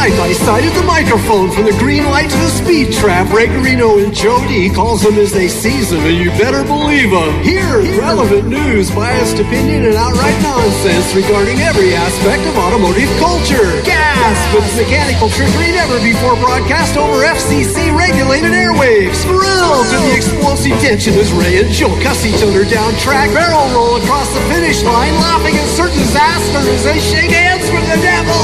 Side by side at the microphone, from the green light to the speed trap, Ray Garino and Joe D calls them as they sees them, and you better believe them. Here, relevant news, biased opinion, and outright nonsense regarding every aspect of automotive culture. Gasp! It's mechanical trickery never before broadcast over FCC-regulated airwaves. Thrill to the explosive tension as Ray and Joe cuss each other down track, barrel roll across the finish line, laughing at certain disaster as they shake hands with the devil.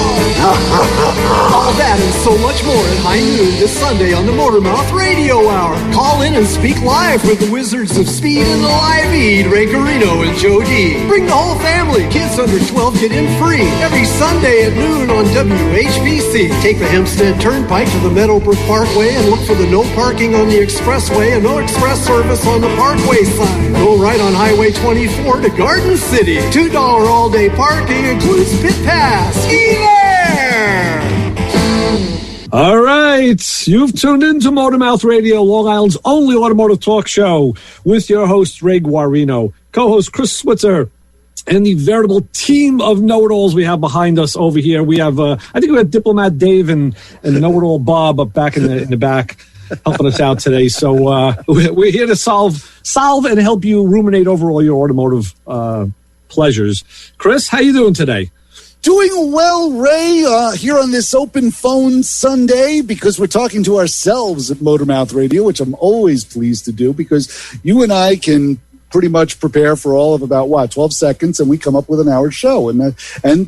All that and so much more at high noon this Sunday on the Motormouth Radio Hour. Call in and speak live with the Wizards of Speed and the Live Eat, Ray Garino and Joe D. Bring the whole family. Kids under 12 get in free every Sunday at noon on WHPC. Take the Hempstead Turnpike to the Meadowbrook Parkway and look for the no parking on the expressway and no express service on the Parkway sign. Go right on Highway 24 to Garden City. $2 all-day parking includes pit pass. Ski there! All right. You've tuned into Motormouth Radio, Long Island's only automotive talk show, with your host, Ray Guarino, co-host Chris Switzer, and the veritable team of know-it-alls we have behind us over here. We have, I think we have Diplomat Dave and know-it-all Bob up back in the back helping us out today. So we're here to solve and help you ruminate over all your automotive pleasures. Chris, how you doing today? Doing well, Ray, here on this open phone Sunday, because we're talking to ourselves at Motormouth Radio, which I'm always pleased to do, because you and I can pretty much prepare for all of about, 12 seconds, and we come up with an hour show, and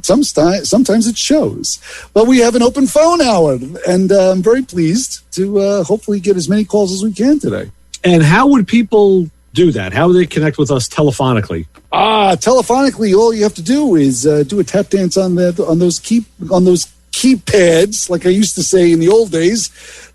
sometimes it shows. But we have an open phone hour, and I'm very pleased to hopefully get as many calls as we can today. And how would people do that? How would they connect with us telephonically? Telephonically, all you have to do is do a tap dance on those keypads, like I used to say in the old days.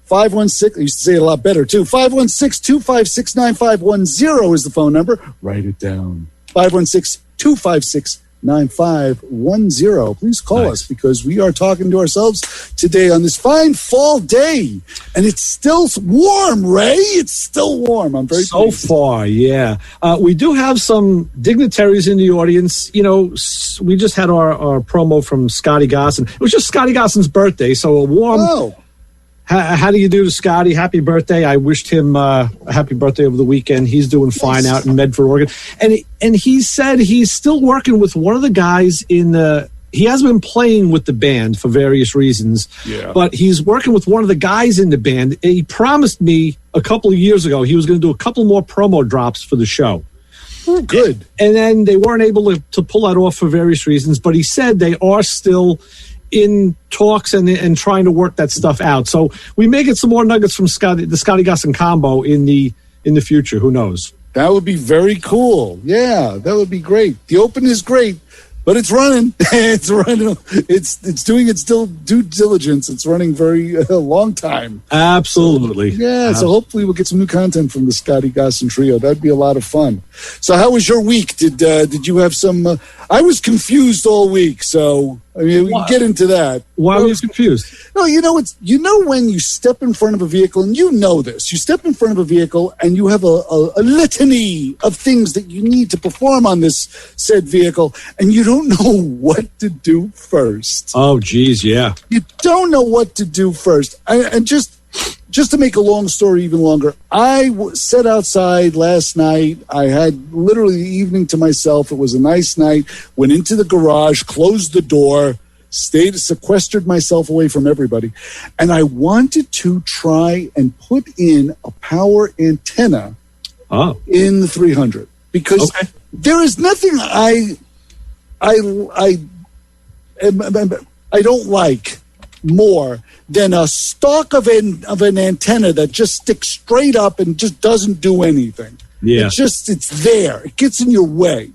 516, I used to say it a lot better too. 516-256-9510 is the phone number. Write it down. 516-256-9510. Please call us, because we are talking to ourselves today on this fine fall day. And it's still warm, Ray. It's still warm. I'm very pleased. So far, yeah. We do have some dignitaries in the audience. You know, we just had our promo from Scotty Gosson. It was just Scotty Gosson's birthday, so a warm... Oh. How do you do to Scotty? Happy birthday. I wished him a happy birthday over the weekend. He's doing fine out in Medford, Oregon. And he said he's still working with one of the guys in the... He has been playing with the band for various reasons, but he's working with one of the guys in the band. He promised me a couple of years ago he was going to do a couple more promo drops for the show. Oh, good. And then they weren't able to pull that off for various reasons, but he said they are still in talks and trying to work that stuff out. So we may get some more nuggets from the Scotty Gosson combo in the future. Who knows? That would be very cool. Yeah, that would be great. The Open is great, but it's running. It's running. It's doing its due diligence. It's running very long time. Absolutely. So hopefully we'll get some new content from the Scotty Gosson trio. That'd be a lot of fun. So how was your week? Did you have some... I was confused all week, so I mean, we can get into that. Why were you confused? No, when you step in front of a vehicle, and you know this, you step in front of a vehicle and you have a litany of things that you need to perform on this said vehicle, and you don't know what to do first. Oh, geez, yeah. You don't know what to do first. And just to make a long story even longer, I sat outside last night. I had literally the evening to myself. It was a nice night. Went into the garage, closed the door, sequestered myself away from everybody. And I wanted to try and put in a power antenna in the 300. Because there is nothing I don't like more than a stalk of an antenna that just sticks straight up and just doesn't do anything. Yeah. It's there. It gets in your way.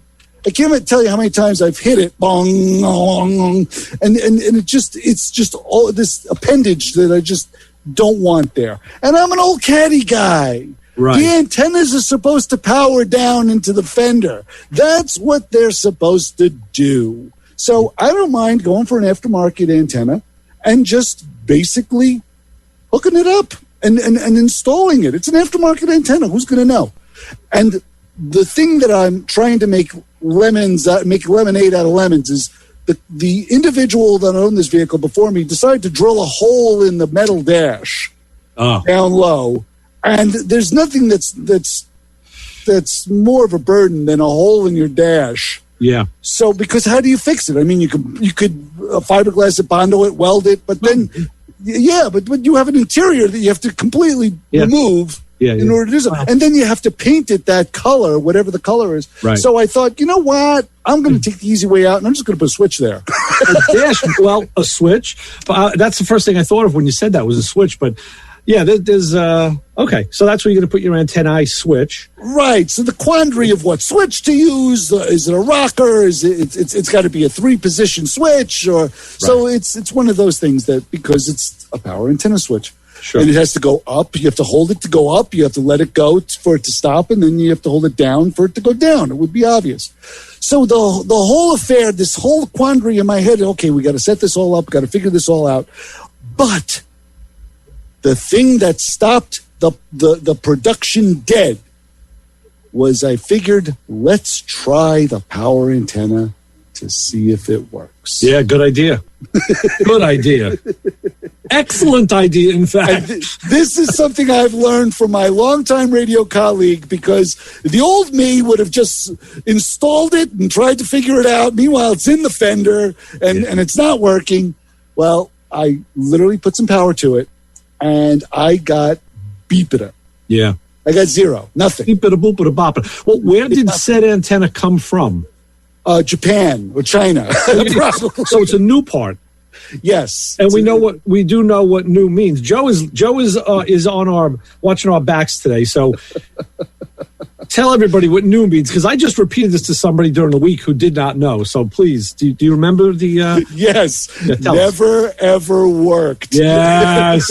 I can't tell you how many times I've hit it, bong, bong, and it's just all this appendage that I just don't want there. And I'm an old caddy guy. Right. The antennas are supposed to power down into the fender. That's what they're supposed to do. So I don't mind going for an aftermarket antenna and just basically hooking it up and installing it. It's an aftermarket antenna. Who's going to know? And the thing that I'm trying to make lemonade out of lemons is the individual that owned this vehicle before me decided to drill a hole in the metal dash down low, and there's nothing that's more of a burden than a hole in your dash. Yeah. So, because how do you fix it? I mean, you could fiberglass it, Bondo it, weld it, but then, but you have an interior that you have to completely remove in order to do so. And then you have to paint it that color, whatever the color is. Right. So I thought, you know what? I'm going to take the easy way out, and I'm just going to put a switch there. A switch. That's the first thing I thought of when you said that was a switch, but... Yeah, there's okay. So that's where you're going to put your antennae switch, right? So the quandary of what switch to use, is it a rocker? Is it's got to be a 3-position switch, or so it's one of those things that, because it's a power antenna switch, and it has to go up. You have to hold it to go up. You have to let it go for it to stop, and then you have to hold it down for it to go down. It would be obvious. So the whole affair, this whole quandary in my head. Okay, we got to set this all up. Got to figure this all out, but the thing that stopped the production dead was I figured, let's try the power antenna to see if it works. Yeah, good idea. Good idea. Excellent idea, in fact. This is something I've learned from my longtime radio colleague, because the old me would have just installed it and tried to figure it out. Meanwhile, it's in the fender and it's not working. Well, I literally put some power to it, and I got beepita. Yeah. I got zero. Nothing. Beepita, boopita, bopita. Well, where did said antenna come from? Japan or China. So it's a new part. Yes. And we do know what new means. Joe is on watching our backs today. So tell everybody what new means, because I just repeated this to somebody during the week who did not know. So please, do you remember the? Yes. Never ever worked. Yes.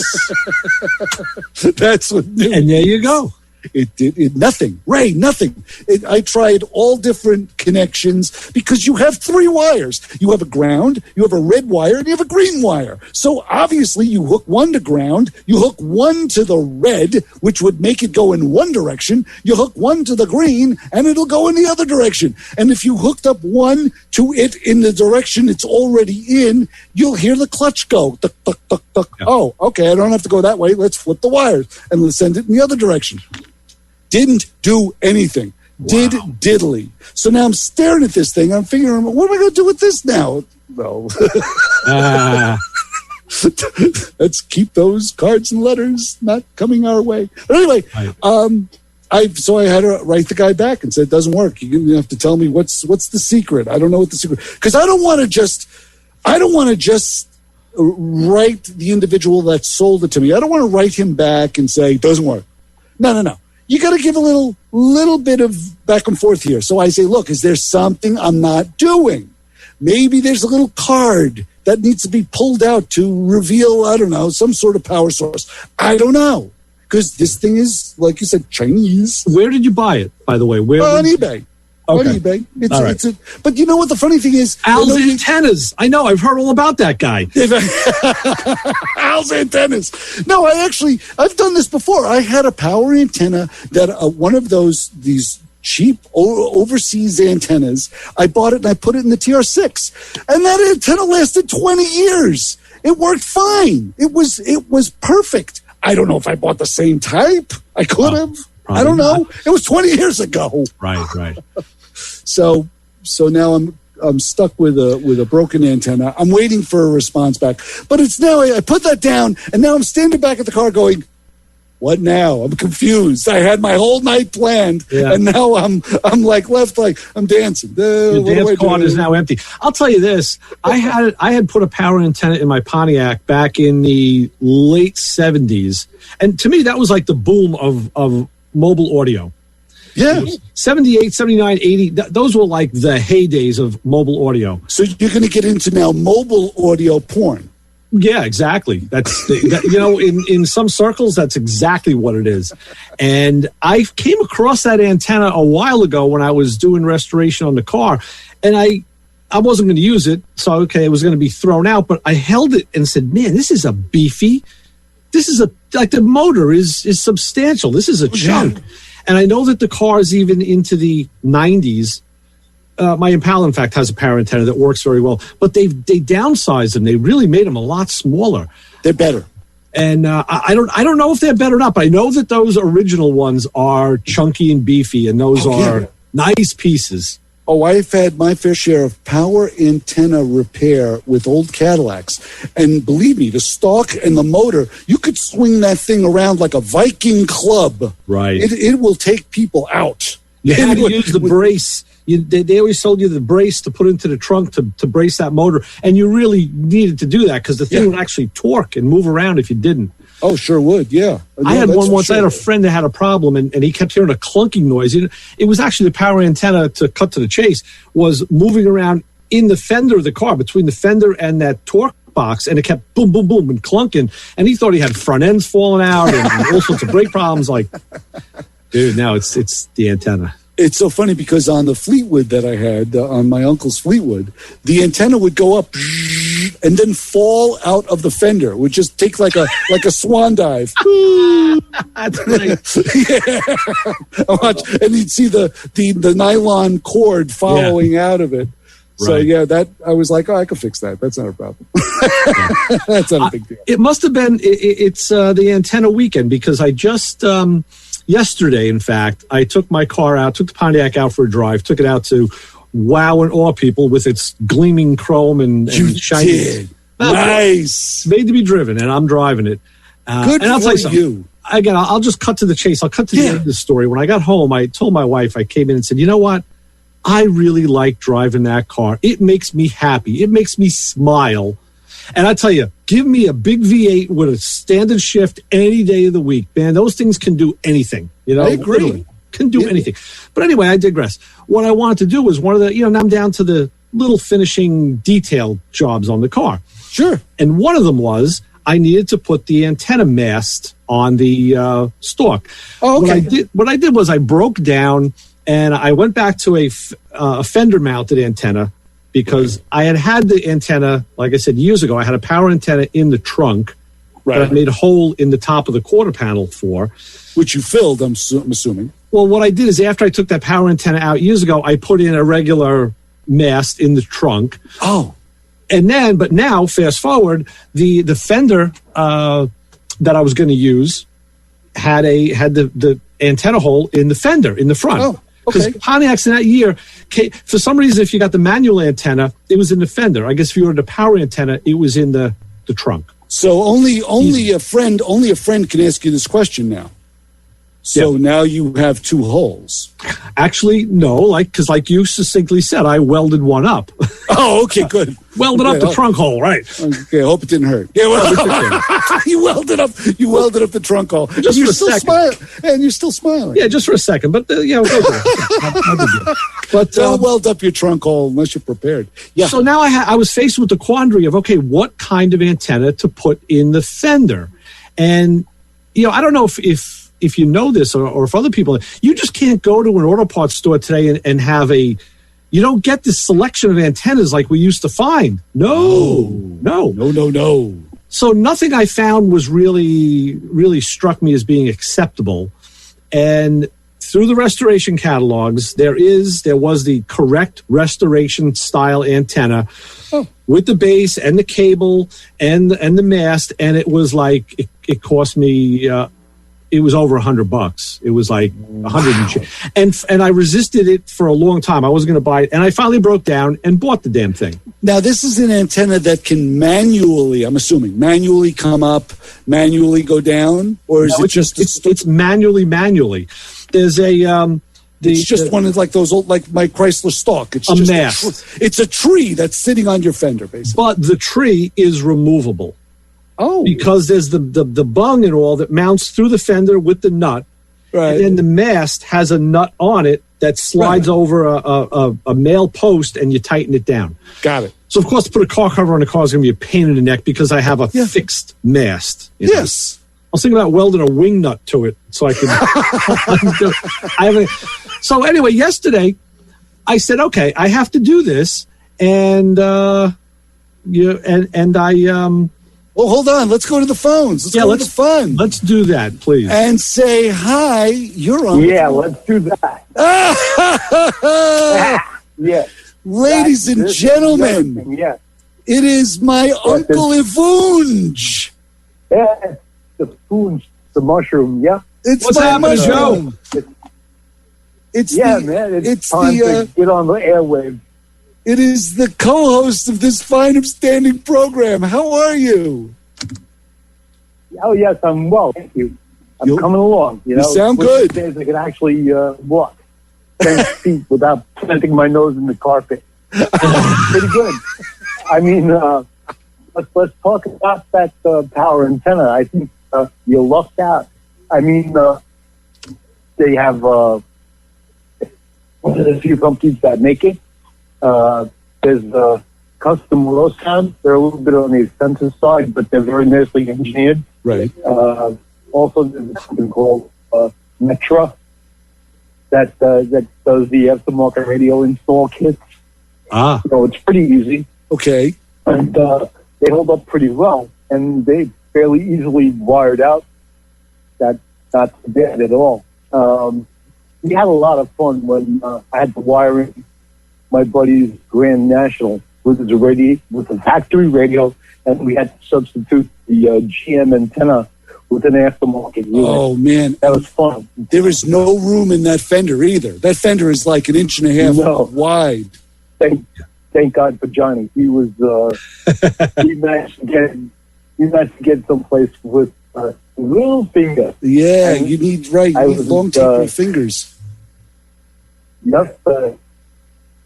That's what new. And there you go. It did nothing. Ray, nothing. I tried all different connections, because you have 3 wires. You have a ground, you have a red wire, and you have a green wire. So obviously you hook one to ground, you hook one to the red, which would make it go in one direction. You hook one to the green, and it'll go in the other direction. And if you hooked up one to it in the direction it's already in, you'll hear the clutch go. Tuck, tuck, tuck, tuck. Yeah. Oh, okay, I don't have to go that way. Let's flip the wires and let's send it in the other direction. Didn't do anything. Wow. Did diddly. So now I'm staring at this thing. I'm figuring, what am I going to do with this now? No. Let's keep those cards and letters not coming our way. But anyway, I had to write the guy back and said, it doesn't work. You're going to have to tell me what's the secret. I don't know what the secret, because I don't want to just write the individual that sold it to me. I don't want to write him back and say, it doesn't work. No. You got to give a little bit of back and forth here. So I say, look, is there something I'm not doing? Maybe there's a little card that needs to be pulled out to reveal, I don't know, some sort of power source. I don't know, because this thing is, like you said, Chinese. Where did you buy it, by the way? On eBay. Okay. On eBay. But you know what the funny thing is? Al's antennas. I know. I've heard all about that guy. Al's antennas. No, I've done this before. I had a power antenna that one of these cheap overseas antennas. I bought it and I put it in the TR6, and that antenna lasted 20 years. It worked fine. It was perfect. I don't know if I bought the same type. I could have. I don't know. It was 20 years ago. Right. So now I'm stuck with a broken antenna. I'm waiting for a response back. But it's now I put that down, and now I'm standing back at the car going, what now? I'm confused. I had my whole night planned, and now I'm left I'm dancing. Your dance card is now empty. I'll tell you this. I had put a power antenna in my Pontiac back in the late 70s. And to me, that was like the boom of mobile audio. Yeah. 78, 79, 80, those were like the heydays of mobile audio. So you're going to get into now mobile audio porn. Yeah, exactly. That's in some circles, that's exactly what it is. And I came across that antenna a while ago when I was doing restoration on the car, and I wasn't going to use it, so it was going to be thrown out. But I held it and said, "Man, this is the motor is substantial. This is a chunk." And I know that the car is even into the 90s. my Impala, in fact, has a power antenna that works very well. But they downsized them. They really made them a lot smaller. They're better. And I don't know if they're better or not, but I know that those original ones are chunky and beefy, and those are nice pieces. Oh, I've had my fair share of power antenna repair with old Cadillacs. And believe me, the stalk and the motor, you could swing that thing around like a Viking club. Right. It will take people out. You had to use the brace. They always told you the brace to put into the trunk to brace that motor. And you really needed to do that because the thing would actually torque and move around if you didn't. Oh, sure would, yeah. I had one once. Sure. I had a friend that had a problem, and he kept hearing a clunking noise. It was actually the power antenna, to cut to the chase, was moving around in the fender of the car, between the fender and that torque box, and it kept boom, boom, boom, and clunking. And he thought he had front ends falling out and all sorts of brake problems. Like, dude, now it's the antenna. It's so funny because on the Fleetwood that I had, on my uncle's Fleetwood, the antenna would go up and then fall out of the fender. It would just take like a swan dive. That's right. And you'd see the nylon cord following out of it. So that I was like, I could fix that. That's not a problem. That's not a big deal. It must have been. It's the antenna weekend because I just. Yesterday, in fact, I took my car out, took the Pontiac out for a drive, took it out to wow and awe people with its gleaming chrome and shiny. Did. Nice. Made to be driven, and I'm driving it. Good and I'll for tell you. Again, I'll just cut to the chase. I'll cut to the end of the story. When I got home, I told my wife, I came in and said, you know what? I really like driving that car. It makes me happy. It makes me smile. And I tell you, give me a big V8 with a standard shift any day of the week, man. Those things can do anything. You know, I agree. Literally, can do anything. But anyway, I digress. What I wanted to do was one of the, now I'm down to the little finishing detail jobs on the car. Sure. And one of them was I needed to put the antenna mast on the stalk. Oh, okay. What I did was I broke down and I went back to a fender-mounted antenna. Because I had the antenna, like I said, years ago, I had a power antenna in the trunk that I made a hole in the top of the quarter panel for. Which you filled, I'm assuming. Well, what I did is after I took that power antenna out years ago, I put in a regular mast in the trunk. Oh. And then, but now, fast forward, the fender that I was going to use had the antenna hole in the fender, in the front. Oh. Because Pontiacs in that year, for some reason, if you got the manual antenna, it was in the fender. I guess if you ordered a power antenna, it was in the trunk. So only a friend can ask you this question now. So now you have two holes. Actually, no, because like you succinctly said, I welded one up. Oh, okay, good. Welded up the trunk hole, right? Okay, I hope it didn't hurt. Yeah, well, you welded up the trunk hole. Just for a second. And you're still smiling. Yeah, just for a second. But we'll go through it. But don't weld up your trunk hole unless you're prepared. Yeah. So now I was faced with the quandary of, okay, what kind of antenna to put in the fender? And, I don't know if you know this or if other people, you just can't go to an auto parts store today and have you don't get this selection of antennas like we used to find. No. So nothing I found was really struck me as being acceptable. And through the restoration catalogs, there was the correct restoration style antenna with the base and the cable and the mast. And it was like, it cost me, it was over $100. It was like 100 and I resisted it for a long time. I wasn't going to buy it, and I finally broke down and bought the damn thing. Now this is an antenna that can manually come up, manually go down, or is it's manually? There's it's just one of like those old, like my Chrysler stalk. It's a just mast. It's a tree that's sitting on your fender, basically. But the tree is removable. Oh, because there's the bung and all that mounts through the fender with the nut, right? And then the mast has a nut on it that slides over a male post, and you tighten it down. Got it. So of course, to put a car cover on the car is going to be a pain in the neck because I have a fixed mast. Yes. I was thinking about welding a wing nut to it so I could. So anyway, yesterday I said, okay, I have to do this, and I. Well, hold on. Let's go to the phones. Let's go to the fun. Let's do that, please. And say hi. You're on. Yeah, let's do that. Yeah. Ladies and gentlemen, it is my Uncle Ivunj. Yeah, the spoons, the mushroom, It's What's my happening, mushroom. Joe? It's man, it's time to get on the airwaves. It is the co-host of this fine upstanding program. How are you? Oh, yes, I'm well. Thank you. I'm coming along. You sound good. Days I can actually walk 10 feet without planting my nose in the carpet. Pretty good. I mean, let's talk about that power antenna. I think you lucked out. I mean, they have a few companies that make it. There's custom low sound. They're a little bit on the expensive side, but they're very nicely engineered. Right. Also, there's a company called Metra that does the aftermarket radio install kits. It's pretty easy. Okay. And they hold up pretty well, and they fairly easily wired out. That's not bad at all. We had a lot of fun when I had to wire in my buddy's Grand National with a factory radio, and we had to substitute the GM antenna with an aftermarket unit. Oh, man. That was fun. There is no room in that fender either. That fender is like 1.5 inches wide. Thank God for Johnny. He was he managed to get someplace with a little finger. Yeah, you need long tapered fingers. Yep.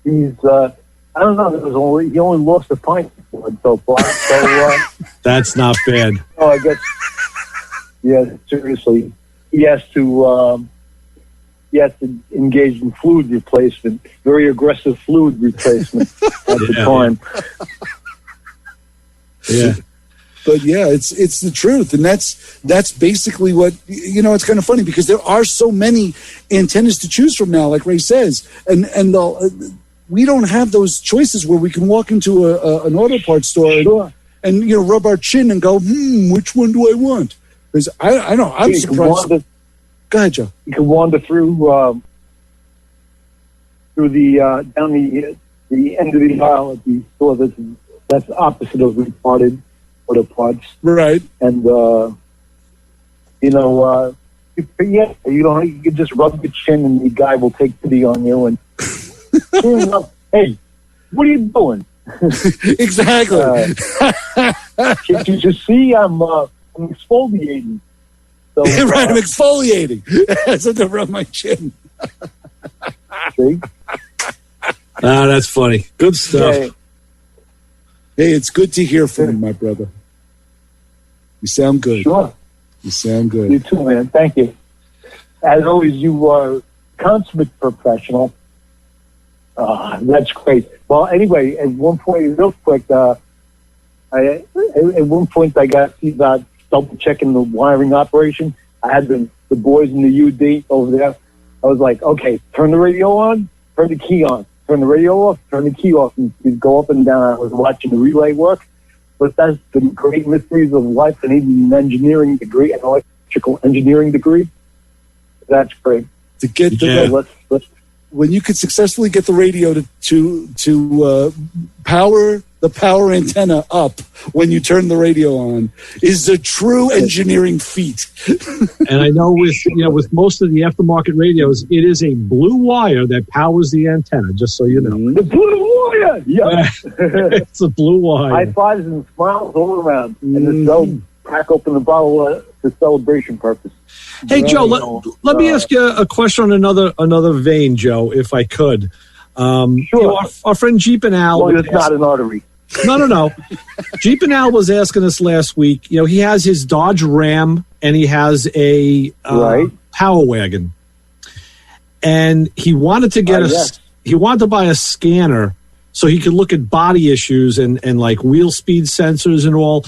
He's I don't know. He only lost a pint so far. So that's not bad. Oh, I guess. Yeah, seriously, he has to engage in fluid replacement, very aggressive fluid replacement at the time. Yeah. But yeah, it's the truth, and that's basically what It's kind of funny because there are so many antennas to choose from now, like Ray says, and we don't have those choices where we can walk into an auto parts store and rub our chin and go, which one do I want? Because I know I'm surprised. Go ahead, Joe. You can wander through the down the end of the aisle at the store that's opposite of retarded auto parts, right? And you can just rub your chin and the guy will take pity on you and hey, what are you doing? Exactly. Can't you just see I'm exfoliating? So, right, I'm exfoliating. So to rub my chin. See? That's funny. Good stuff. Yeah. Hey, it's good to hear from you, my brother. You sound good. Sure. You sound good. You too, man. Thank you. As always, you are a consummate professional. That's great. Well, anyway, at one point, real quick, I got about double checking the wiring operation. I had the boys in the UD over there. I was like, okay, turn the radio on, turn the key on, turn the radio off, turn the key off, and you'd go up and down. I was watching the relay work. But that's the great mysteries of life, and even an engineering degree, an electrical engineering degree. That's great. To get when you could successfully get the radio to power the power antenna up when you turn the radio on is a true engineering feat. And I know with most of the aftermarket radios, it is a blue wire that powers the antenna. Just so you know, the blue wire. Yeah, it's a blue wire. High fives and smiles all around, and they'll crack open the bottle for celebration purpose. Hey, Joe, let me ask you a question on another vein, Joe, if I could. Sure. Our friend Jeep and Al. Well, it's not an artery. No. Jeep and Al was asking us last week. He has his Dodge Ram and he has a Power Wagon, and he wanted to get he wanted to buy a scanner so he could look at body issues and like wheel speed sensors and all.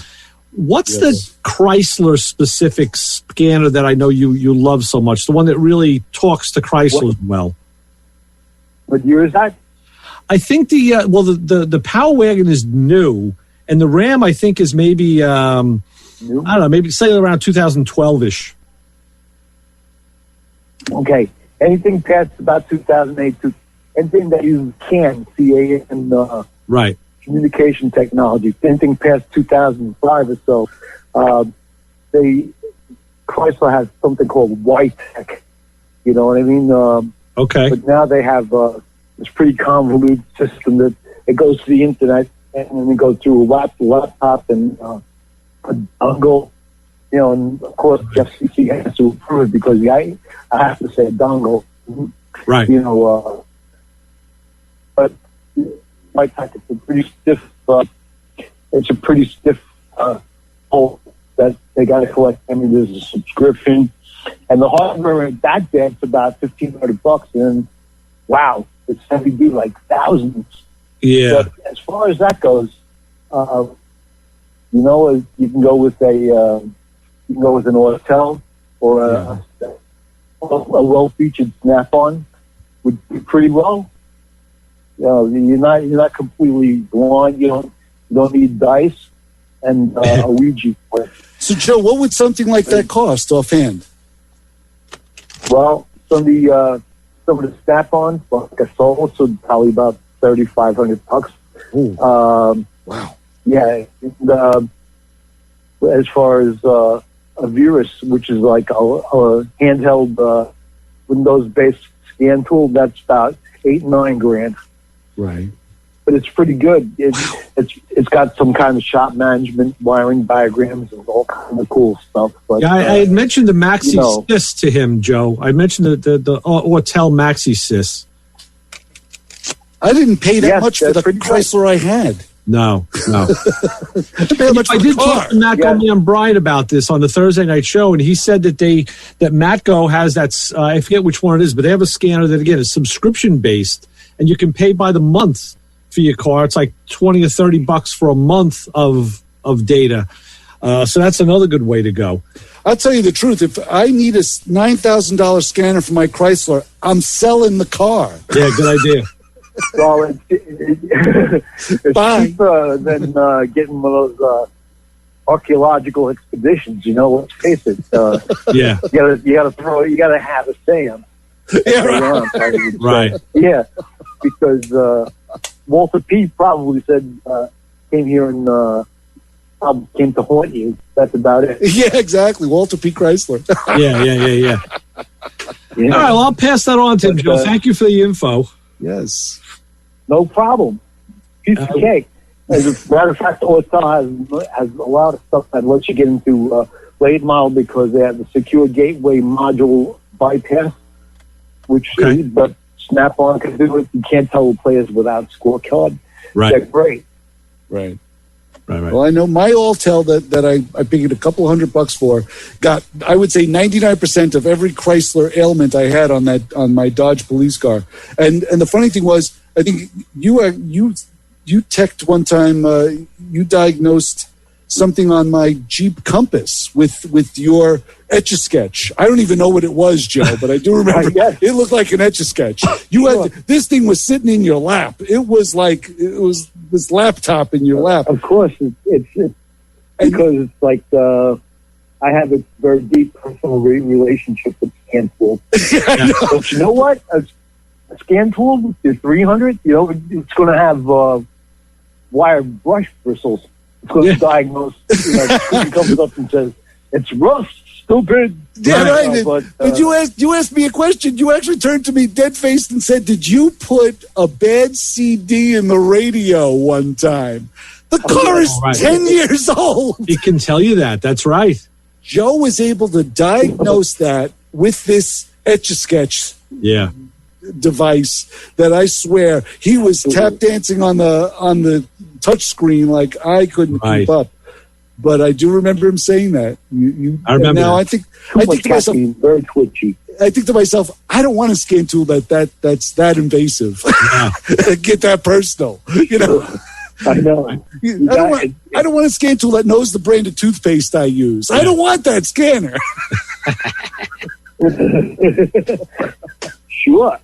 What's the Chrysler specific scanner that I know you love so much? The one that really talks to Chrysler well. What year is that? I think the Power Wagon is new, and the Ram I think is maybe I don't know, maybe say around 2012-ish. Okay, anything past about 2008 anything that uses CAN, C-A-N, right, communication technology, anything past 2005 or so, Chrysler has something called Y-Tech. You know what I mean? Okay. But now they have this pretty convoluted system that it goes to the internet and then it goes through a laptop and a dongle. You know, and of course, FCC has to approve it because I have to say a dongle. Right. You know, but Y-Tech, it's a pretty stiff hole that they got to collect. I mean, there's a subscription, and the hardware back there it's about $1,500, and wow, it's heavy duty, like thousands. Yeah. But as far as that goes, you know, you can go with an Autel or a well-featured Snap-on would be pretty well. You know, you're not completely blind. You don't need dice and a Ouija board. So, Joe, what would something like that cost offhand? Well, some of the Snap-ons, like a Soul, so probably about $3,500. Wow. Yeah. As far as a Virus, which is like a handheld Windows-based scan tool, that's about $8,000-9,000. Right. But it's pretty good. It's got some kind of shop management, wiring diagrams, and all kind of cool stuff. But yeah, I had mentioned the Maxi Sys to him, Joe. I mentioned the Autel Maxi Sys. I didn't pay that much for the Chrysler I had. No. I did talk to Matt and Brian about this on the Thursday night show, and he said that Matco has that. I forget which one it is, but they have a scanner that again is subscription based, and you can pay by the month for your car. It's like $20 or $30 for a month of data. So that's another good way to go. I'll tell you the truth. If I need a $9,000 scanner for my Chrysler, I'm selling the car. Yeah, good idea. Well, it's cheaper than getting one of those archaeological expeditions. You know, let's face it. Yeah, you gotta have a Sam. Yeah, right. Yeah, because Walter P. probably said came here and came to haunt you. That's about it. Yeah, exactly. Walter P. Chrysler. Yeah. All right, well, I'll pass that on to him, Joe. Thank you for the info. Yes. No problem. Piece of cake. As a matter of fact, Autel has a lot of stuff that lets you get into late model because they have the secure gateway module bypass, which but Snap-on can do it. You can't tell the players without scorecard. Right. They're great. Right. Well, I know my Autel that I paid a couple $100 for got, I would say, 99% of every Chrysler ailment I had on my Dodge police car. And the funny thing was, I think you teched one time. You diagnosed something on my Jeep Compass with your Etch-a-Sketch. I don't even know what it was, Joe, but I do remember it looked like an Etch-a-Sketch. This thing was sitting in your lap. It was like this laptop in your lap. Of course, it's because it's like I have a very deep personal relationship with scan tool. But you know what? A scan tool is $300. You know, it's going to have wire brush bristles. It's going to diagnose. It comes up and says, "It's rough, stupid." Yeah, right. But you asked me a question. You actually turned to me dead faced and said, "Did you put a bad CD in the radio one time?" The car is 10 years old. It can tell you that. That's right. Joe was able to diagnose that with this Etch-a-Sketch device that I swear he was tap dancing on the touch screen like I couldn't keep up. But I do remember him saying that. I remember. Now that. I think to myself, very twitchy. I think to myself, I don't want a scan tool that's that invasive. Yeah. Get that personal, you know. I know. I don't want a scan tool that knows the brand of toothpaste I use. I don't want that scanner. Sure.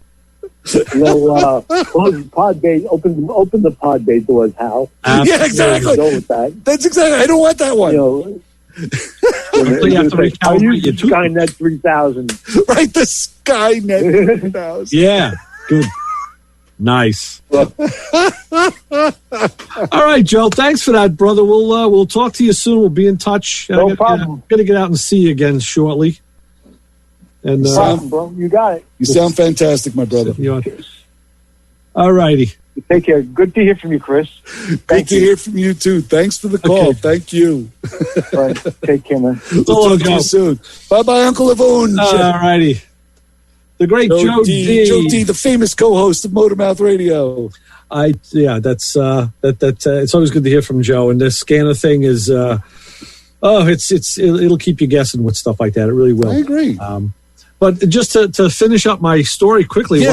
You know, close the pod bay, open the pod bay doors, Hal. Yeah, exactly. Go with that. That's exactly. I don't want that one. You know, you have to I use the Skynet 3000. Right, the Skynet 3000. Yeah, good. Nice. All right, Joe. Thanks for that, brother. We'll talk to you soon. We'll be in touch. No problem. Gonna get out and see you again shortly. And no problem, bro. You got it. You sound fantastic, my brother. All righty. Take care. Good to hear from you, Chris. Good to hear from you too. Thanks for the call. Okay. Thank you. All right. Take care, man. We'll talk to you soon. Bye-bye, Uncle Avon. All righty. The great Joe D. Joe D, the famous co-host of Motormouth Radio. That's it's always good to hear from Joe. And this scanner thing is, it'll keep you guessing with stuff like that. It really will. I agree. But just to finish up my story quickly,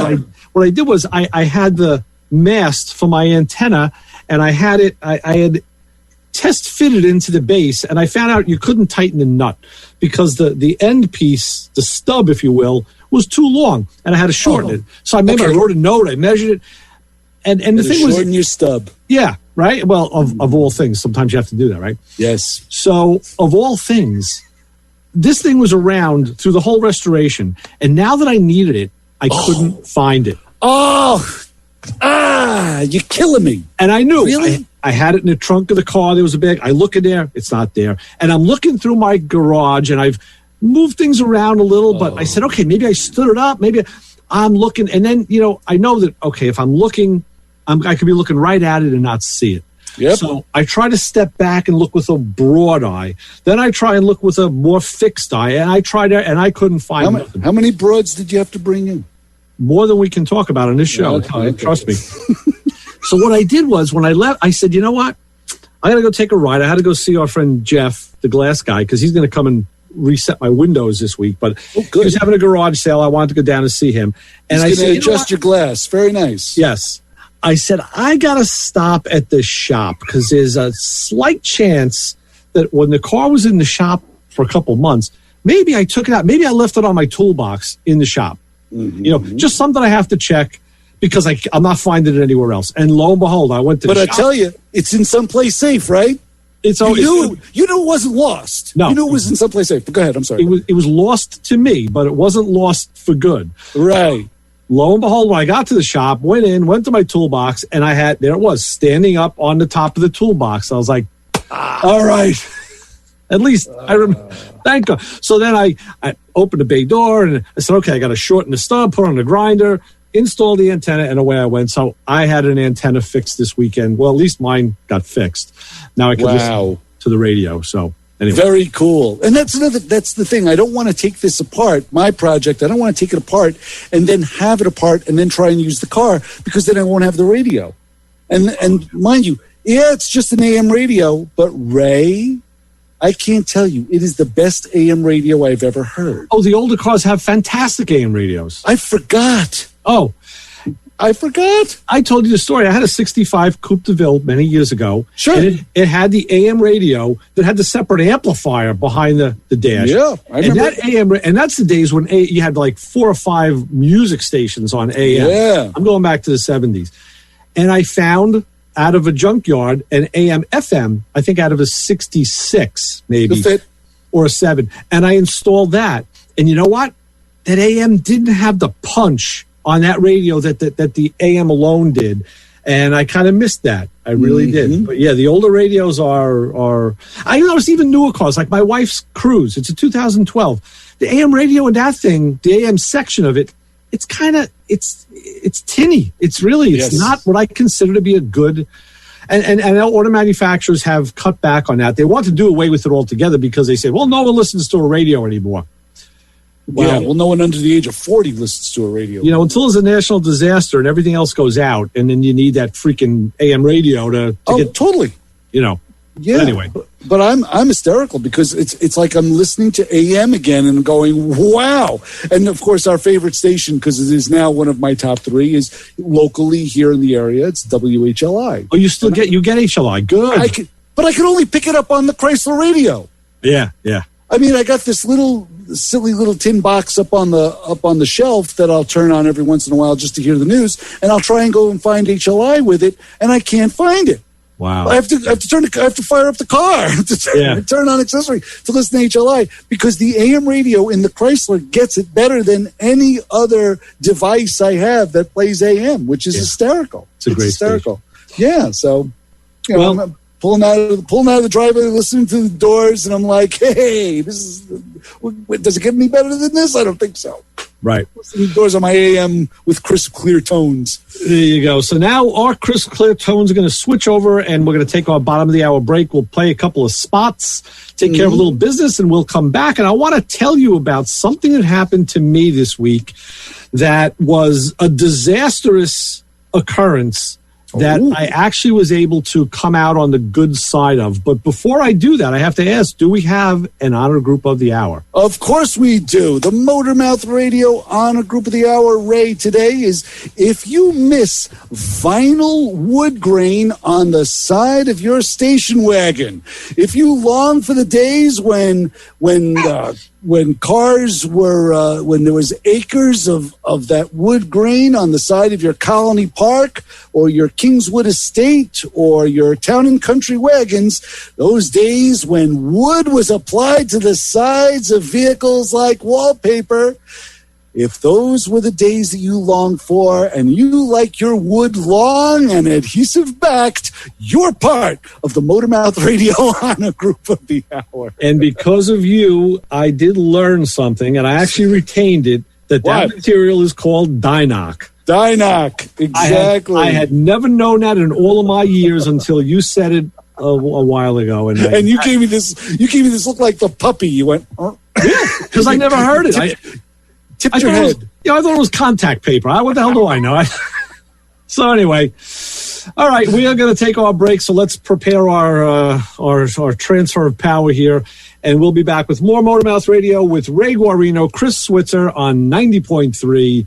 what I did was I had the mast for my antenna, and I had test fitted into the base, and I found out you couldn't tighten the nut because the end piece, the stub, if you will, was too long, and I had to shorten it. So I wrote a note, I measured it, and the thing was shorten your stub. Yeah, right. Well, of all things, sometimes you have to do that, right? Yes. So of all things, this thing was around through the whole restoration, and now that I needed it, I couldn't find it. You're killing me. And I knew. Really? I had it in the trunk of the car. There was a bag. I look in there. It's not there. And I'm looking through my garage, and I've moved things around a little, but I said, okay, maybe I stood it up. Maybe I'm looking. And then, I know that, okay, if I'm looking, I could be looking right at it and not see it. Yep. So I try to step back and look with a broad eye. Then I try and look with a more fixed eye. And I tried it, and I couldn't find nothing. How many broads did you have to bring in? More than we can talk about on this show. Okay. Trust me. So what I did was when I left, I said, you know what? I got to go take a ride. I had to go see our friend Jeff, the glass guy, because he's going to come and reset my windows this week. But he was having a garage sale. I wanted to go down and see him. And he's going to adjust your glass. Very nice. Yes. I said, I got to stop at the shop because there's a slight chance that when the car was in the shop for a couple months, maybe I took it out. Maybe I left it on my toolbox in the shop. Mm-hmm. Just something I have to check because I'm not finding it anywhere else. And lo and behold, I went to the shop. But I tell you, it's in someplace safe, right? You knew it wasn't lost. No. You knew it was in someplace safe. But go ahead, I'm sorry. It was lost to me, but it wasn't lost for good. Right. Lo and behold, when I got to the shop, went to my toolbox, and there it was, standing up on the top of the toolbox. I was like, all right. At least I remember. Thank God. So then I opened the bay door, and I said, okay, I got to shorten the stub, put on the grinder, install the antenna, and away I went. So I had an antenna fixed this weekend. Well, at least mine got fixed. Now I can listen to the radio. So anyway. Very cool. And that's the thing. I don't want to take this apart, my project. I don't want to take it apart and then have it apart and then try and use the car because then I won't have the radio. And mind you, it's just an AM radio, but Ray, I can't tell you, it is the best AM radio I've ever heard. Oh, the older cars have fantastic AM radios. I forgot. Oh, I forgot. I told you the story. I had a 65 Coupe de Ville many years ago. Sure. And it had the AM radio that had the separate amplifier behind the dash. Yeah, I remember. And that's the days when you had like 4 or 5 music stations on AM. Yeah. I'm going back to the 70s. And I found out of a junkyard an AM FM, I think out of a 66 maybe, or a 7. And I installed that. And you know what? That AM didn't have the punch on that radio that the AM alone did. And I kind of missed that. I really did. But yeah, the older radios are I noticed even newer cars, like my wife's Cruise. It's a 2012. The AM radio in that thing, the AM section of it, it's kind of, it's tinny. It's not what I consider to be a good, and auto manufacturers have cut back on that. They want to do away with it altogether because they say, well, no one listens to a radio anymore. Wow. Yeah, well, no one under the age of 40 listens to a radio. Until there's a national disaster and everything else goes out, and then you need that freaking AM radio to get... totally. Yeah. But anyway. But I'm hysterical because it's like I'm listening to AM again and going, wow. And, of course, our favorite station, because it is now one of my top 3, is locally here in the area. It's WHLI. Oh, you still get HLI. Good. But I can only pick it up on the Chrysler radio. Yeah. I mean, I got this silly little tin box up on the shelf that I'll turn on every once in a while just to hear the news, and I'll try and go and find HLI with it, and I can't find it. Wow. I have to fire up the car to turn on accessory to listen to HLI, because the AM radio in the Chrysler gets it better than any other device I have that plays AM, which is hysterical. It's great hysterical. Station. Yeah. So, I'm pulling out of the driveway, listening to the Doors, and I'm like, hey, does it get any better than this? I don't think so. Right. Listening to the Doors on my AM with crisp, clear tones. There you go. So now our crisp, clear tones are going to switch over, and we're going to take our bottom of the hour break. We'll play a couple of spots, take care of a little business, and we'll come back. And I want to tell you about something that happened to me this week that was a disastrous occurrence that I actually was able to come out on the good side of. But before I do that, I have to ask, do we have an honor group of the hour? Of course we do. The Motormouth Radio honor group of the hour, Ray, today is if you miss vinyl wood grain on the side of your station wagon, if you long for the days when cars were, when there was acres of that wood grain on the side of your Colony Park or your Kingswood Estate or your Town and Country wagons, those days when wood was applied to the sides of vehicles like wallpaper, if those were the days that you longed for and you like your wood long and adhesive backed, you're part of the Motormouth Radio honor group of the hour. And because of you, I did learn something, and I actually retained it, that material is called Dynoc. Dynoc, exactly. I had never known that in all of my years until you said it a while ago. And you gave me this look like the puppy. You went, because I never heard it. Tipped your head. I thought it was contact paper. What the hell do I know? So anyway, all right, we are going to take our break. So let's prepare our transfer of power here, and we'll be back with more Motormouth Radio with Ray Guarino, Chris Switzer on 90.3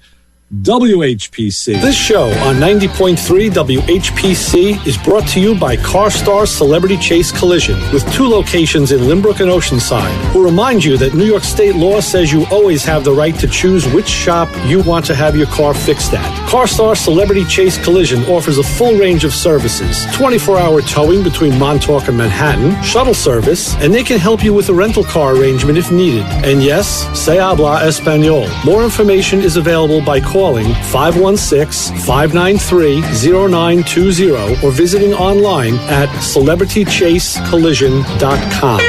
WHPC. This show on 90.3 WHPC is brought to you by CarStar Celebrity Chase Collision, with 2 locations in Limbrook and Oceanside, who remind you that New York State law says you always have the right to choose which shop you want to have your car fixed at. CarStar Celebrity Chase Collision offers a full range of services: 24-hour towing between Montauk and Manhattan, shuttle service, and they can help you with a rental car arrangement if needed. And yes, se habla español. More information is available by calling 516-593-0920 or visiting online at celebritychasecollision.com.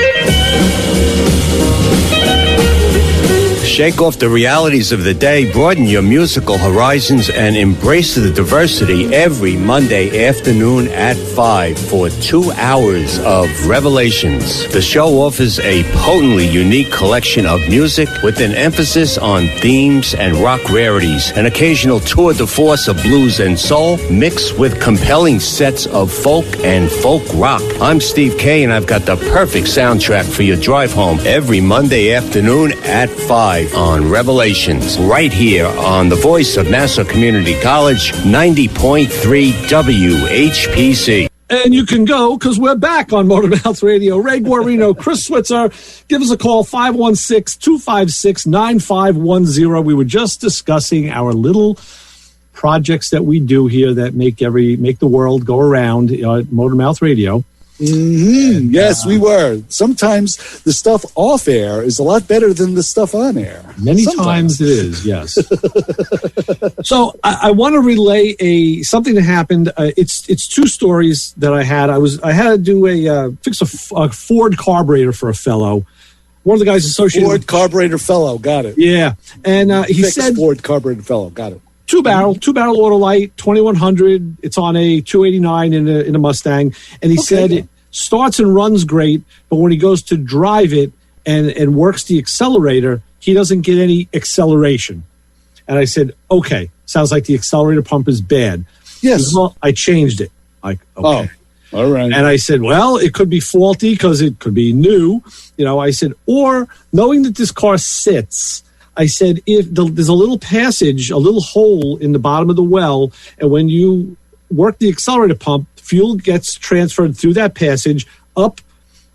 Shake off the realities of the day, broaden your musical horizons, and embrace the diversity every Monday afternoon at 5 for 2 hours of Revelations. The show offers a potently unique collection of music with an emphasis on themes and rock rarities, an occasional tour de force of blues and soul, mixed with compelling sets of folk and folk rock. I'm Steve Kay, and I've got the perfect soundtrack for your drive home every Monday afternoon at 5. On Revelations, right here on the voice of Nassau Community College, 90.3 WHPC. And you can go, because we're back on Motormouth Radio. Ray Guarino, Chris Switzer, give us a call, 516-256-9510. We were just discussing our little projects that we do here that make the world go around at Motormouth Radio. Mm-hmm. Yes, we were. Sometimes the stuff off air is a lot better than the stuff on air. Many times it is, yes. So I want to relay something that happened. It's 2 stories that I had. I had to fix a Ford carburetor for a fellow. One of the guys associated Ford carburetor fellow, got it. Yeah, and he said Ford carburetor fellow, got it. 2-barrel Autolite, 2100. It's on a 289 in a Mustang, and he said it starts and runs great, but when he goes to drive it and works the accelerator, he doesn't get any acceleration. And I said, okay, sounds like the accelerator pump is bad. Yes. Said, well, I changed it. Like, okay. Oh, all right. And I said, well, it could be faulty because it could be new. I said, or knowing that this car sits, I said, if there's a little passage, a little hole in the bottom of the well, and when you work the accelerator pump, fuel gets transferred through that passage, up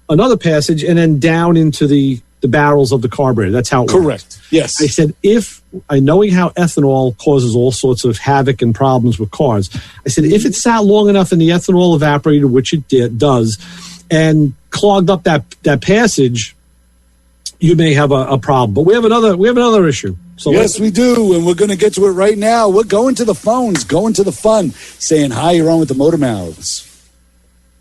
another passage, and then down into the the barrels of the carburetor. That's how it works. Correct. Yes. I said, knowing how ethanol causes all sorts of havoc and problems with cars, I said, if it sat long enough in the ethanol evaporator, which it does, and clogged up that passage, you may have a problem. But we have another issue. So yes, we do, and we're going to get to it right now. We're going to the phones, going to the fun, saying hi. You're on with the Motor Mouths.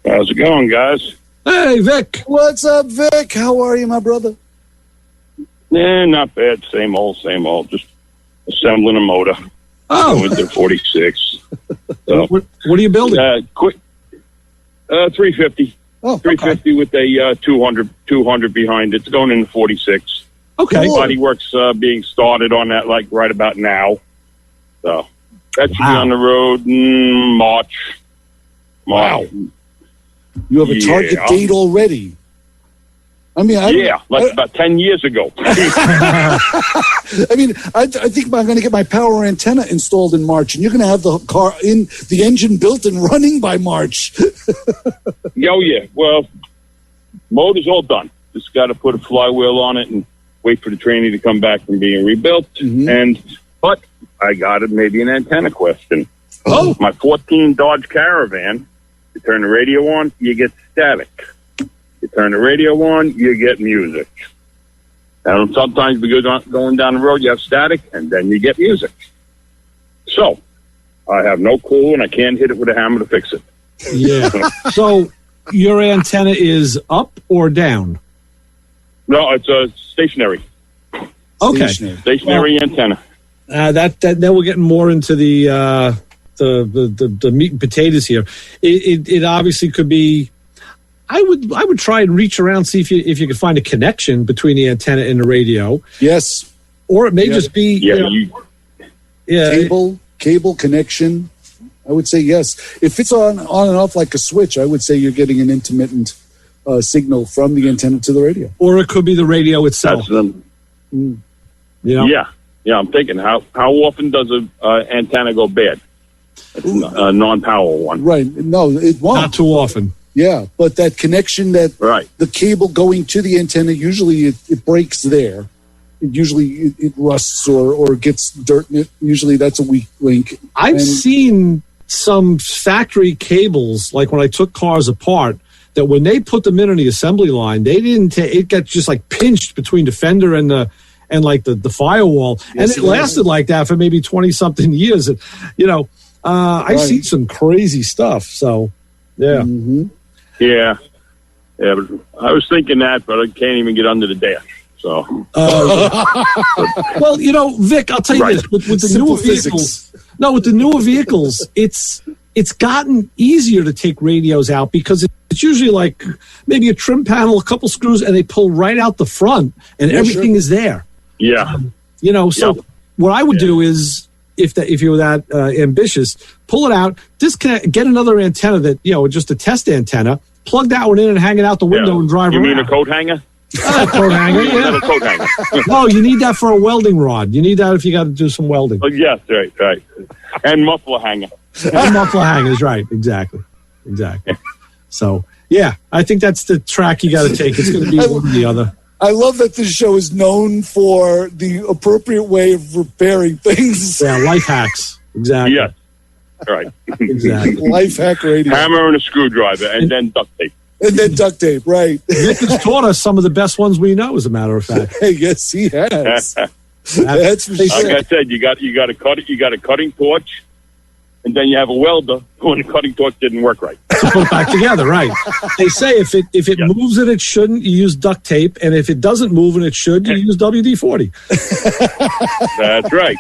How's it going, guys? Hey, Vic. What's up, Vic? How are you, my brother? Not bad. Same old. Just assembling a motor. Oh, Going to 46. So, what are you building? Quick. 350. Oh, 350 with a 200 behind it. It's going into 46. Okay. Body work's being started on that like right about now. So that should be on the road in March. Wow. You have a target date already. I mean, about 10 years ago. I mean, I think I'm going to get my power antenna installed in March, and you're going to have the car the engine built and running by March. Oh, yeah. Well, motor's all done. Just got to put a flywheel on it and wait for the tranny to come back from being rebuilt. Mm-hmm. But I got maybe an antenna question. Oh. My 14 Dodge Caravan, you turn the radio on, you get static. You turn the radio on, you get music. And sometimes because going down the road, you have static, and then you get music. So, I have no clue, and I can't hit it with a hammer to fix it. Yeah. So, your antenna is up or down? No, it's a stationary. Okay. Stationary antenna. That we're getting more into the meat and potatoes here. It obviously could be. I would try and reach around, see if you could find a connection between the antenna and the radio. Yes. Or it may just be cable connection. I would say yes. If it's on and off like a switch, I would say you're getting an intermittent signal from the antenna to the radio. Or it could be the radio itself. Yeah, I'm thinking, how often does an antenna go bad? A non-power one. Right. No, it won't. Not too often. Yeah, but that connection the cable going to the antenna, usually it breaks there. It rusts or gets dirt in it. Usually that's a weak link. I've seen some factory cables, like when I took cars apart, that when they put them in on the assembly line, they didn't it got just like pinched between the fender and the firewall. Yes, and it lasted like that for maybe 20 something years. And, I've seen some crazy stuff. So, yeah. Mm-hmm. Yeah. But I was thinking that, but I can't even get under the dash. So, well, Vic, I'll tell you this: with the newer vehicles, with the newer vehicles, it's gotten easier to take radios out because it's usually like maybe a trim panel, a couple screws, and they pull right out the front, and everything is there. Yeah, So what I would do is, if you were that ambitious, pull it out, disconnect, get another antenna that just a test antenna, plug that one in and hang it out the window and drive around. You mean a coat hanger? Coat hanger, yeah. A coat hanger. No, you need that for a welding rod. You need that if you got to do some welding. Oh, yes, right. And muffler hanger. And muffler hangers, right? Exactly. So, yeah, I think that's the track you got to take. It's going to be one or the other. I love that this show is known for the appropriate way of repairing things. Yeah, life hacks. Exactly. Yes. Right. Exactly. Life hack radio. Hammer and a screwdriver, and then duct tape. And then duct tape, right. Vic has taught us some of the best ones we know, as a matter of fact. Yes, he has. That's for sure. Like I said, you got a cutting torch, and then you have a welder when the cutting torch didn't work right. To put it back together, right. They say if it moves and it shouldn't, you use duct tape, and if it doesn't move and it should, you use WD-40. That's right.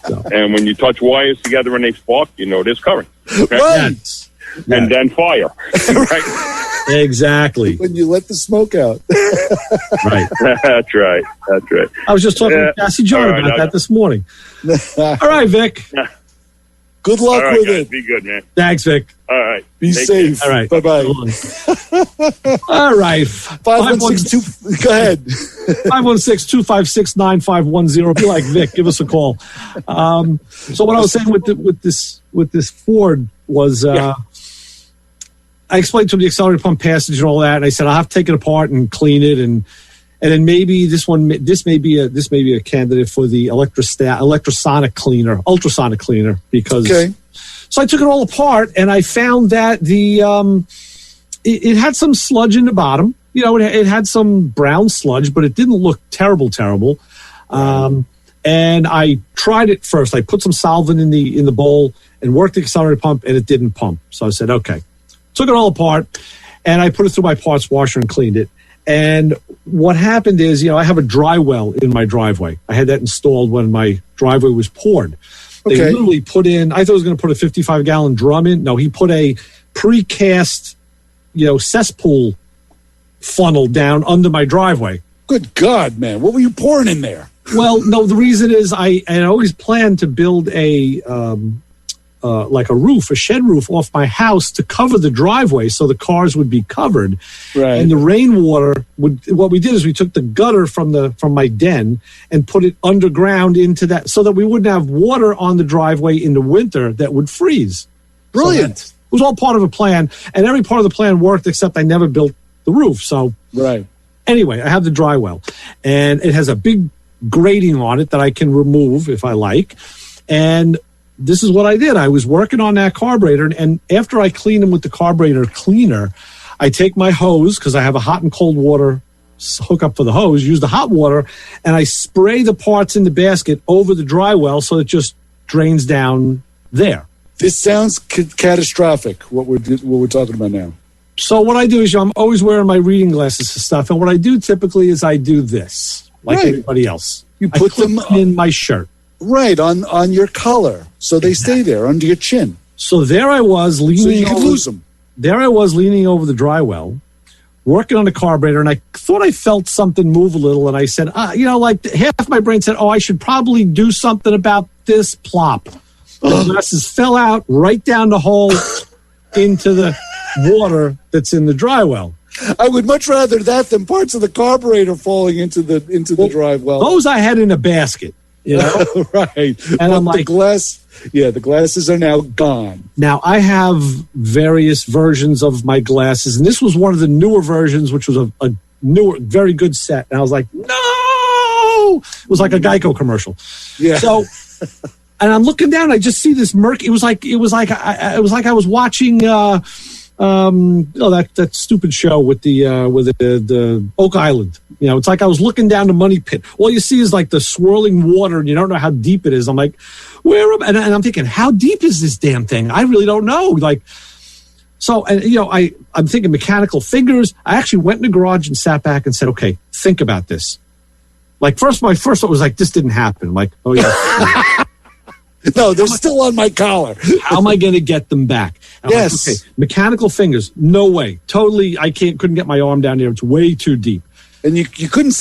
So. And when you touch wires together and they spark, there's current. Okay? Right. And then fire. Right? Exactly. When you let the smoke out. Right. That's right. I was just talking to Cassie John about that this morning. All right, Vic. Good luck with guys, it. Be good, man. Thanks, Vic. All right. Be safe. All right. Bye-bye. All right. 516-2. Go ahead. 516-256-9510. Be like Vic. Give us a call. So what I was saying with this Ford was I explained to him the accelerator pump passage and all that, and I said I'll have to take it apart and clean it, and And then maybe this may be a candidate for the ultrasonic cleaner, because. Okay. So I took it all apart, and I found that it had some sludge in the bottom. You know, it had some brown sludge, but it didn't look terrible. And I tried it first. I put some solvent in the bowl and worked the accelerator pump, and it didn't pump. So I said, okay. Took it all apart, and I put it through my parts washer and cleaned it. And what happened is, I have a dry well in my driveway. I had that installed when my driveway was poured. They literally put in, I thought I was going to put a 55-gallon drum in. No, he put a precast, cesspool funnel down under my driveway. Good God, man. What were you pouring in there? Well, no, the reason is I always planned to build a shed roof off my house to cover the driveway so the cars would be covered. Right. And the rainwater what we did is we took the gutter from my den and put it underground into that so that we wouldn't have water on the driveway in the winter that would freeze. Brilliant. So it was all part of a plan, and every part of the plan worked except I never built the roof. So anyway, I have the dry well, and it has a big grating on it that I can remove if I like. And this is what I did. I was working on that carburetor, and after I clean them with the carburetor cleaner, I take my hose, because I have a hot and cold water hookup for the hose, use the hot water, and I spray the parts in the basket over the dry well so it just drains down there. This sounds catastrophic, what we're talking about now. So what I do is I'm always wearing my reading glasses and stuff, and what I do typically is I do this, like everybody else. You put them in my shirt. Right, on your collar, so they stay there under your chin. So there I was leaning. So you can lose them. There I was leaning over the dry well, working on the carburetor, and I thought I felt something move a little, and I said, half my brain said, I should probably do something about this. Plop. The glasses fell out right down the hole into the water that's in the dry well. I would much rather that than parts of the carburetor falling into the dry well. Those I had in a basket. Right. And I'm like, the glasses are now gone. Now, I have various versions of my glasses, and this was one of the newer versions, which was a newer, very good set. And I was like, no! It was like a Geico commercial. Yeah. So, and I'm looking down, and I just see this murky. It was like I was watching that stupid show with the Oak Island. It's like I was looking down the money pit. All you see is like the swirling water, and you don't know how deep it is. I'm like, where am I? And I'm thinking, how deep is this damn thing? I really don't know. So, and I'm thinking mechanical fingers. I actually went in the garage and sat back and said, okay, think about this. Like my first thought was like, this didn't happen. I'm like, oh yeah. No, they're still on my collar. How am I going to get them back? Yes. Like, okay, mechanical fingers, no way. Totally, couldn't get my arm down there. It's way too deep. And you couldn't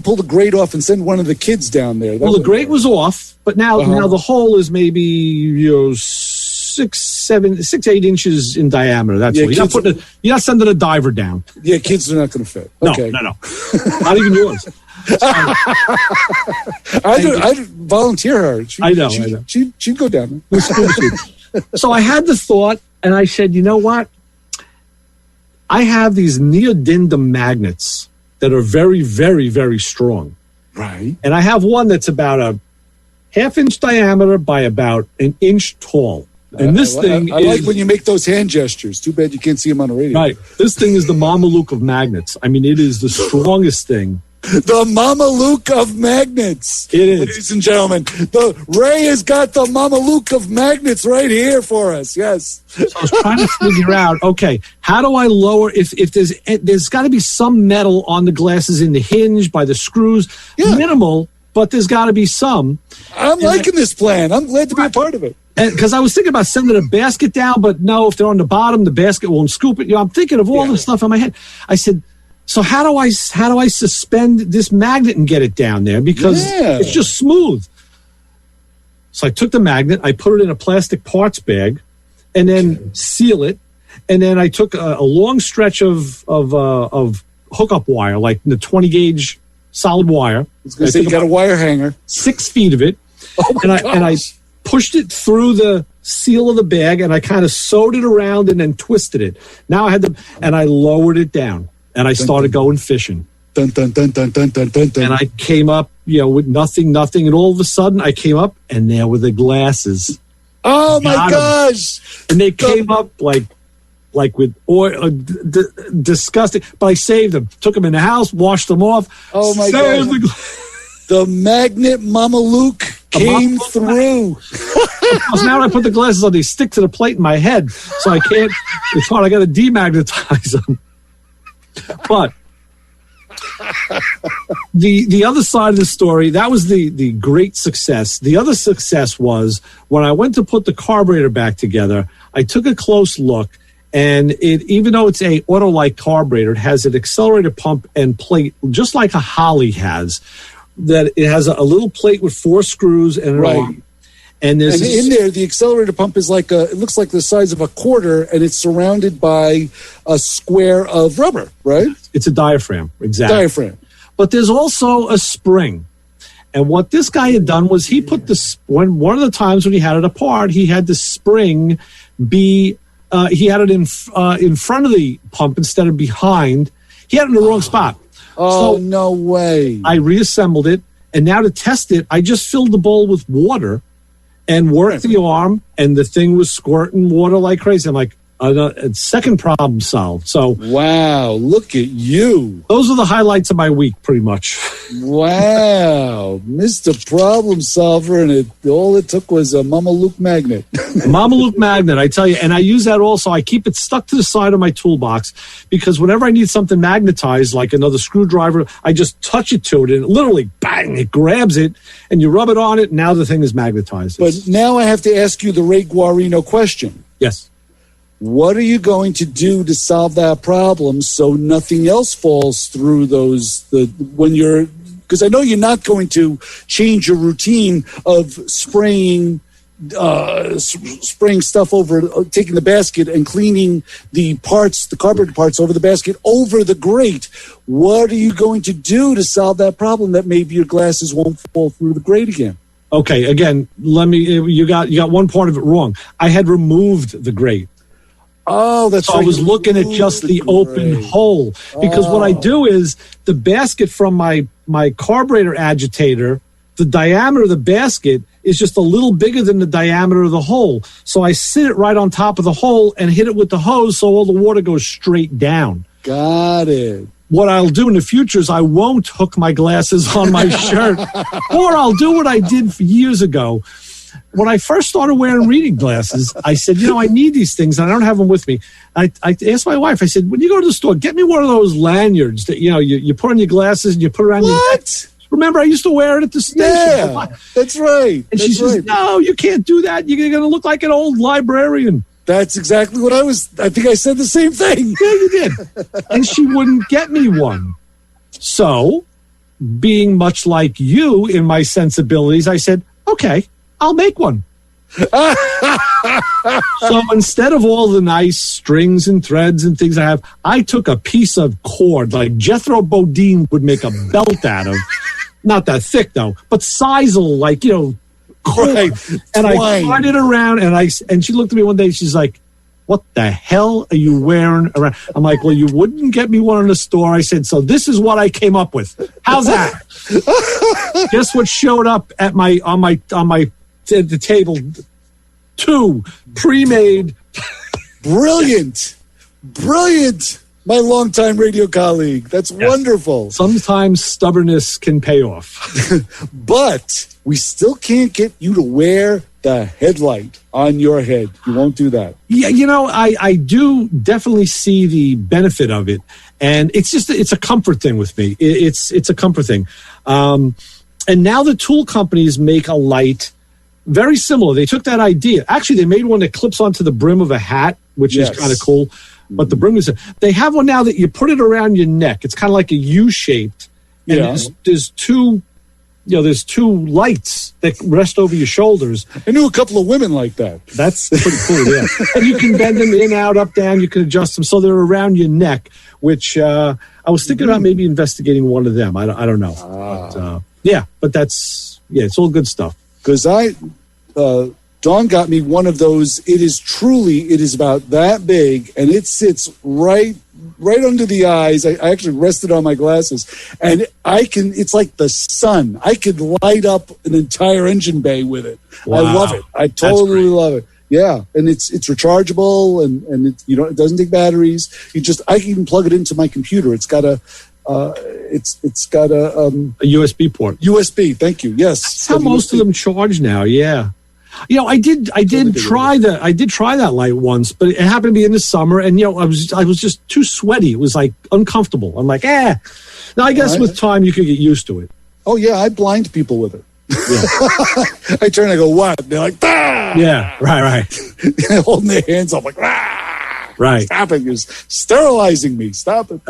pull the grate off and send one of the kids down there. Well, the grate was off, but now the hole is maybe 6, 8 inches in diameter. That's all. You're not sending a diver down. Yeah, kids are not going to fit. Okay. No. Not even yours. I'd volunteer her. I know. She'd go down. So I had the thought, and I said, you know what? I have these neodymium magnets that are very, very, very strong. Right. And I have one that's about a half-inch diameter by about an inch tall. And this thing I like when you make those hand gestures. Too bad you can't see them on the radio. Right. This thing is the Mamaluke of magnets. I mean, it is the strongest thing. The Mamaluke of magnets. It is. Ladies and gentlemen, Ray has got the Mamaluke of magnets right here for us. Yes. So I was trying to figure out, okay, how do I lower, if there's got to be some metal on the glasses in the hinge by the screws, minimal, but there's got to be some. I'm liking this plan. I'm glad to be a part of it. Because I was thinking about sending a basket down, but no, if they're on the bottom, the basket won't scoop it. I'm thinking of all this stuff in my head. I said, so how do I suspend this magnet and get it down there? Because it's just smooth. So I took the magnet, I put it in a plastic parts bag, and then seal it. And then I took a long stretch of hookup wire, like the 20 gauge solid wire. I was going to say you got a wire hanger. 6 feet of it. Oh my gosh. And I pushed it through the seal of the bag, and I kind of sewed it around and then twisted it. Now I had and I lowered it down. And I started going fishing. Dun, dun, dun, dun, dun, dun, dun, dun. And I came up, with nothing, and all of a sudden I came up, and there were the glasses. Oh my gosh! And they came up like with oil, disgusting. But I saved them, took them in the house, washed them off. Oh my god! The magnet Mama Luke came through. Because now I put the glasses on, they stick to the plate in my head, so I can't. It's hard. I got to demagnetize them. But the other side of the story, that was the great success. The other success was when I went to put the carburetor back together, I took a close look, and even though it's a Autolite carburetor, it has an accelerator pump and plate, just like a Holly has, that it has a little plate with 4 screws and an arm. And in there, the accelerator pump is it looks like the size of a quarter, and it's surrounded by a square of rubber, right? It's a diaphragm, exactly. Diaphragm. But there's also a spring. And what this guy had done was he put one of the times when he had it apart, he had the spring he had it in front of the pump instead of behind. He had it in the wrong spot. Oh, so no way. I reassembled it, and now to test it, I just filled the bowl with water and worked the arm, and the thing was squirting water like crazy. I'm like, second problem solved. So wow, look at you. Those are the highlights of my week, pretty much. Wow, Mr. Problem Solver, and all it took was a Mama Luke magnet. Mama Luke magnet, I tell you, and I use that also. I keep it stuck to the side of my toolbox because whenever I need something magnetized, like another screwdriver, I just touch it to it, and literally, bang, it grabs it, and you rub it on it, and now the thing is magnetized. But now I have to ask you the Ray Guarino question. Yes. What are you going to do to solve that problem so nothing else falls through because I know you're not going to change your routine of spraying stuff over, taking the basket and cleaning the carburetor parts over the basket over the grate. What are you going to do to solve that problem that maybe your glasses won't fall through the grate again? Okay, again, you got one part of it wrong. I had removed the grate. Oh, that's right. I was looking at just the open hole because what I do is the basket from my carburetor agitator, the diameter of the basket is just a little bigger than the diameter of the hole. So I sit it right on top of the hole and hit it with the hose so all the water goes straight down. Got it. What I'll do in the future is I won't hook my glasses on my shirt, or I'll do what I did years ago. When I first started wearing reading glasses, I said, I need these things, and I don't have them with me. I asked my wife, I said, when you go to the store, get me one of those lanyards that, you put on your glasses and you put around your neck. Remember, I used to wear it at the station. Yeah, that's right. And she says, no, you can't do that. You're going to look like an old librarian. That's exactly what I think I said the same thing. Yeah, you did. And she wouldn't get me one. So, being much like you in my sensibilities, I said, okay, I'll make one. So instead of all the nice strings and threads and things I have, I took a piece of cord like Jethro Bodine would make a belt out of. Not that thick though, but sisal, like, cord. Right. And I tied it around, and she looked at me one day. She's like, "What the hell are you wearing around?" I'm like, "Well, you wouldn't get me one in the store." I said, "So this is what I came up with. How's that?" Guess what showed up at the table? 2 pre-made. Brilliant. My longtime radio colleague. That's wonderful. Sometimes stubbornness can pay off. But we still can't get you to wear the headlight on your head. You won't do that. Yeah, I do definitely see the benefit of it. And it's a comfort thing with me. It's a comfort thing. And now the tool companies make a light very similar. They took that idea. Actually, they made one that clips onto the brim of a hat, which is kind of cool. But the brim is... They have one now that you put it around your neck. It's kind of like a U-shaped. And there's two... there's 2 lights that rest over your shoulders. I knew a couple of women like that. That's pretty cool, yeah. And you can bend them in, out, up, down. You can adjust them so they're around your neck, which I was thinking about maybe investigating one of them. I don't know. But that's... Yeah, it's all good stuff. Because Dawn got me one of those. It is about that big, and it sits right right under the eyes. I actually rested on my glasses, and it's like the sun. I could light up an entire engine bay with it. Wow. I love it. I totally love it. Yeah, and it's rechargeable, and it doesn't take batteries. I can even plug it into my computer. It's got a USB port. USB, thank you. Yes, that's how most of them charge now. Yeah, I did try that light once, but it happened to be in the summer, and I was just too sweaty. It was like uncomfortable. I'm like, Now I guess with time you could get used to it. Oh yeah, I blind people with it. Yeah. I turn and go, what? And they're like, ah! Yeah, right. Holding their hands up like, ah! Right. Stop it. You're sterilizing me. Stop it.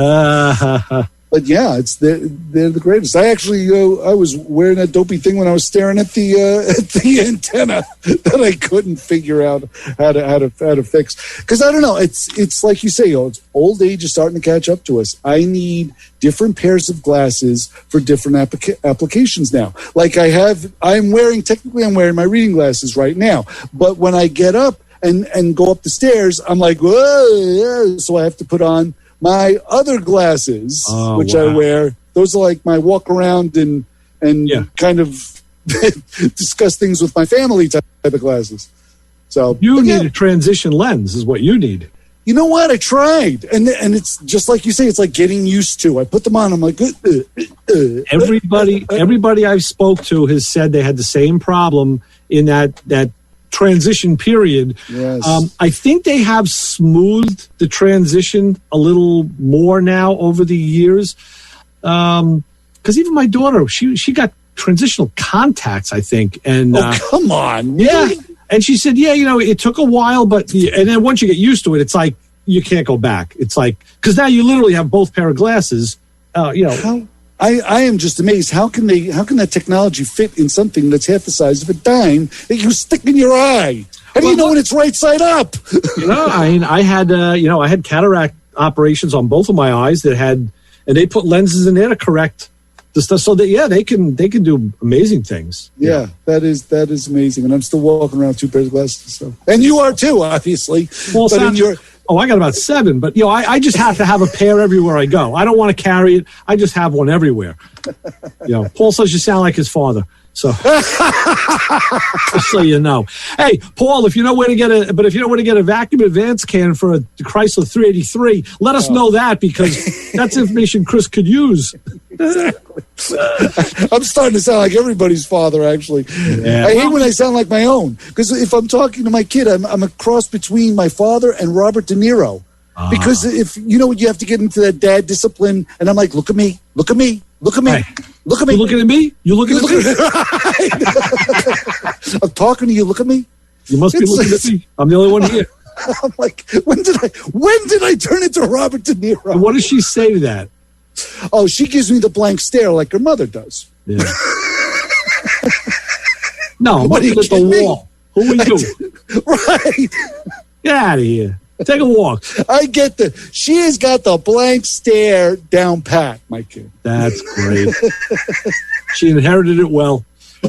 But yeah, they're the greatest. I actually I was wearing that dopey thing when I was staring at the antenna that I couldn't figure out how to fix. Because I don't know, it's like you say, it's old age is starting to catch up to us. I need different pairs of glasses for different applications now. Like I'm wearing my reading glasses right now. But when I get up and go up the stairs, I'm like, whoa, so I have to put on my other glasses, which I wear. Those are like my walk around and kind of discuss things with my family type of glasses. So you need a transition lens is what you need. You know what? I tried. And it's just like you say, it's like getting used to. I put them on. I'm like, everybody I've spoke to has said they had the same problem in that transition period. Yes. I think they have smoothed the transition a little more now over the years. Because even my daughter, she got transitional contacts, I think. And come on. Yeah. And she said, it took a while, and then once you get used to it, it's like you can't go back. It's like, because now you literally have both pair of glasses, I am just amazed. How can that technology fit in something that's half the size of a dime that you stick in your eye? How do you know when it's right side up? I had cataract operations on both of my eyes and they put lenses in there to correct the stuff so that they can do amazing things. Yeah, that is amazing. And I'm still walking around with 2 pairs of glasses. So. And you are too, obviously. Well, I got about 7, but I just have to have a pair everywhere I go. I don't want to carry it. I just have one everywhere. Paul says you sound like his father. So just so you know. Hey, Paul, if you know where to get a vacuum advance can for a Chrysler 383, let us know that, because that's information Chris could use. Exactly. I'm starting to sound like everybody's father, actually. Yeah. I hate when I sound like my own, because if I'm talking to my kid, I'm a cross between my father and Robert De Niro. Because if you have to get into that dad discipline, and I'm like, look at me. Hey, look at me. You looking at me? You looking at me? I'm talking to you. Look at me. You must be looking at me. I'm the only one here. I'm like, when did I turn into Robert De Niro? And what does she say to that? Oh, she gives me the blank stare like her mother does. Yeah. No, I'm looking at the wall. Who are you? Right. Get out of here. Take a walk. She has got the blank stare down pat, my kid. That's great. She inherited it well.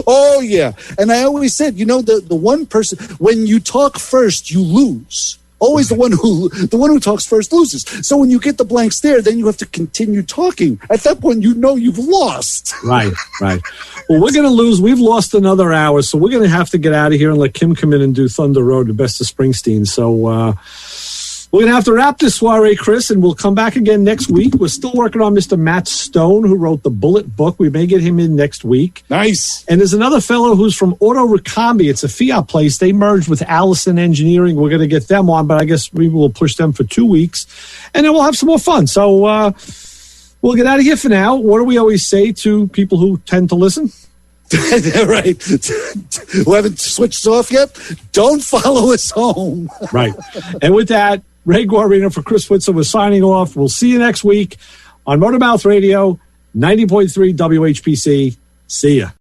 Oh, yeah. And I always said, the one person, when you talk first, you lose. Always the one who talks first loses. So when you get the blank stare, then you have to continue talking. At that point, you've lost. Right. Well, we're going to lose. We've lost another hour, so we're going to have to get out of here and let Kim come in and do Thunder Road, the best of Springsteen. So we're going to have to wrap this soiree, Chris, and we'll come back again next week. We're still working on Mr. Matt Stone, who wrote the Bullet book. We may get him in next week. Nice. And there's another fellow who's from Auto Ricambi. It's a Fiat place. They merged with Allison Engineering. We're going to get them on, but I guess we will push them for 2 weeks, and then we'll have some more fun. So we'll get out of here for now. What do we always say to people who tend to listen? Right. Who haven't switched off yet, don't follow us home. Right. And with that, Ray Guarino for Chris Switzer, we're signing off. We'll see you next week on Motormouth Radio, 90.3 WHPC. See ya.